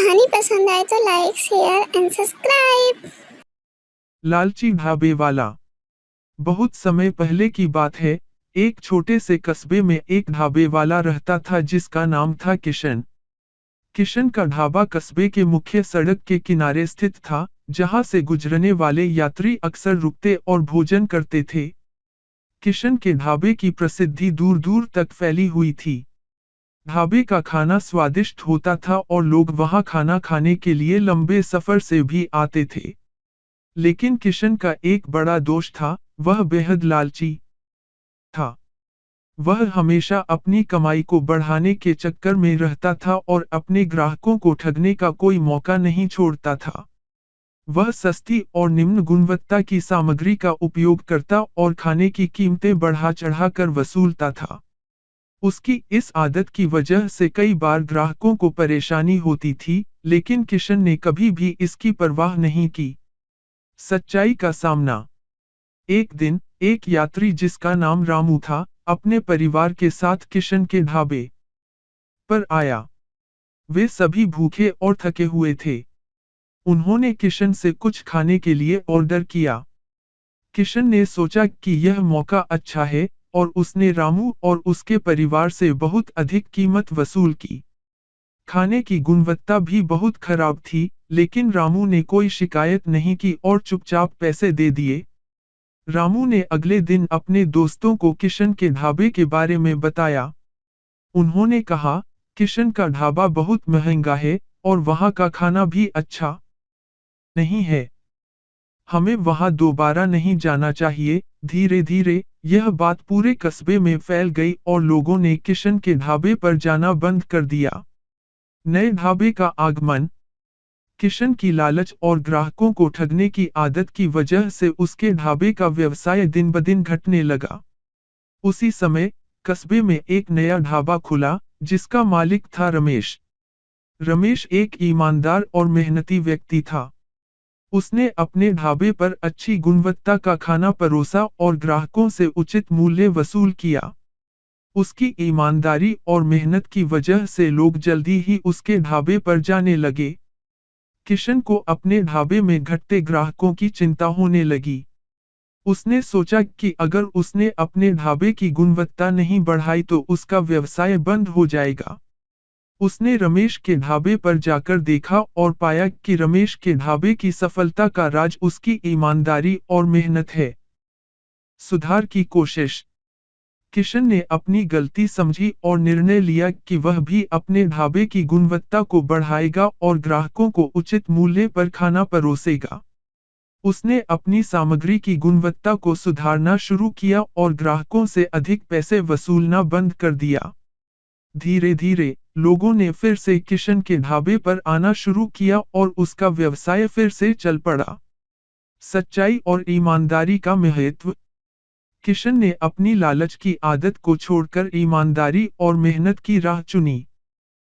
कहानी पसंद आए तो लाइक शेयर एंड सब्सक्राइब। लालची ढाबे वाला। बहुत समय पहले की बात है। एक छोटे से कस्बे में एक ढाबे वाला रहता था जिसका नाम था किशन। किशन का ढाबा कस्बे के मुख्य सड़क के किनारे स्थित था, जहां से गुजरने वाले यात्री अक्सर रुकते और भोजन करते थे। किशन के ढाबे की प्रसिद्धि दूर दूर तक फैली हुई थी। ढाबे का खाना स्वादिष्ट होता था और लोग वहां खाना खाने के लिए लंबे सफर से भी आते थे। लेकिन किशन का एक बड़ा दोष था, वह बेहद लालची था। वह हमेशा अपनी कमाई को बढ़ाने के चक्कर में रहता था और अपने ग्राहकों को ठगने का कोई मौका नहीं छोड़ता था। वह सस्ती और निम्न गुणवत्ता की सामग्री का उपयोग करता और खाने की कीमतें बढ़ा चढ़ाकर वसूलता था। उसकी इस आदत की वजह से कई बार ग्राहकों को परेशानी होती थी, लेकिन किशन ने कभी भी इसकी परवाह नहीं की। सच्चाई का सामना। एक दिन, एक यात्री जिसका नाम रामू था, अपने परिवार के साथ किशन के ढाबे पर आया। वे सभी भूखे और थके हुए थे। उन्होंने किशन से कुछ खाने के लिए ऑर्डर किया। किशन ने सोचा कि यह मौका अच्छा है, और उसने रामू और उसके परिवार से बहुत अधिक कीमत वसूल की। खाने की गुणवत्ता भी बहुत खराब थी, लेकिन रामू ने कोई शिकायत नहीं की और चुपचाप पैसे दे दिए। रामू ने अगले दिन अपने दोस्तों को किशन के ढाबे के बारे में बताया। उन्होंने कहा, किशन का ढाबा बहुत महंगा है, और वहाँ का खाना भी अच्छा नहीं है। हमें वहाँ दोबारा नहीं जाना चाहिए। धीरे धीरे यह बात पूरे कस्बे में फैल गई और लोगों ने किशन के ढाबे पर जाना बंद कर दिया। नए ढाबे का आगमन। किशन की लालच और ग्राहकों को ठगने की आदत की वजह से उसके ढाबे का व्यवसाय दिन ब दिन घटने लगा। उसी समय कस्बे में एक नया ढाबा खुला, जिसका मालिक था रमेश। रमेश एक ईमानदार और मेहनती व्यक्ति था। उसने अपने ढाबे पर अच्छी गुणवत्ता का खाना परोसा और ग्राहकों से उचित मूल्य वसूल किया। उसकी ईमानदारी और मेहनत की वजह से लोग जल्दी ही उसके ढाबे पर जाने लगे। किशन को अपने ढाबे में घटते ग्राहकों की चिंता होने लगी। उसने सोचा कि अगर उसने अपने ढाबे की गुणवत्ता नहीं बढ़ाई तो उसका व्यवसाय बंद हो जाएगा। उसने रमेश के ढाबे पर जाकर देखा और पाया कि रमेश के ढाबे की सफलता का राज उसकी ईमानदारी और मेहनत है। सुधार की कोशिश। किशन ने अपनी गलती समझी और निर्णय लिया कि वह भी अपने ढाबे की गुणवत्ता को बढ़ाएगा और ग्राहकों को उचित मूल्य पर खाना परोसेगा। उसने अपनी सामग्री की गुणवत्ता को सुधारना शुरू किया और ग्राहकों से अधिक पैसे वसूलना बंद कर दिया। धीरे धीरे लोगों ने फिर से किशन के ढाबे पर आना शुरू किया और उसका व्यवसाय फिर से चल पड़ा। सच्चाई और ईमानदारी का महत्व। किशन ने अपनी लालच की आदत को छोड़कर ईमानदारी और मेहनत की राह चुनी।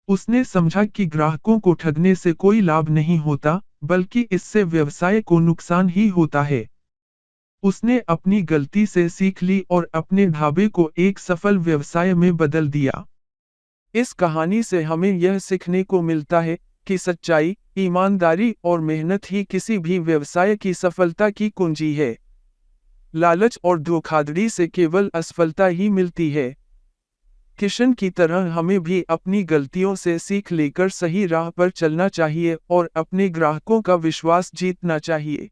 उसने समझा कि ग्राहकों को ठगने से कोई लाभ नहीं होता, बल्कि इससे व्यवसाय को नुकसान ही होता है। उसने अपनी गलती से सीख ली और अपने ढाबे को एक सफल व्यवसाय में बदल दिया। इस कहानी से हमें यह सीखने को मिलता है कि सच्चाई, ईमानदारी और मेहनत ही किसी भी व्यवसाय की सफलता की कुंजी है। लालच और धोखाधड़ी से केवल असफलता ही मिलती है। किशन की तरह हमें भी अपनी गलतियों से सीख लेकर सही राह पर चलना चाहिए और अपने ग्राहकों का विश्वास जीतना चाहिए।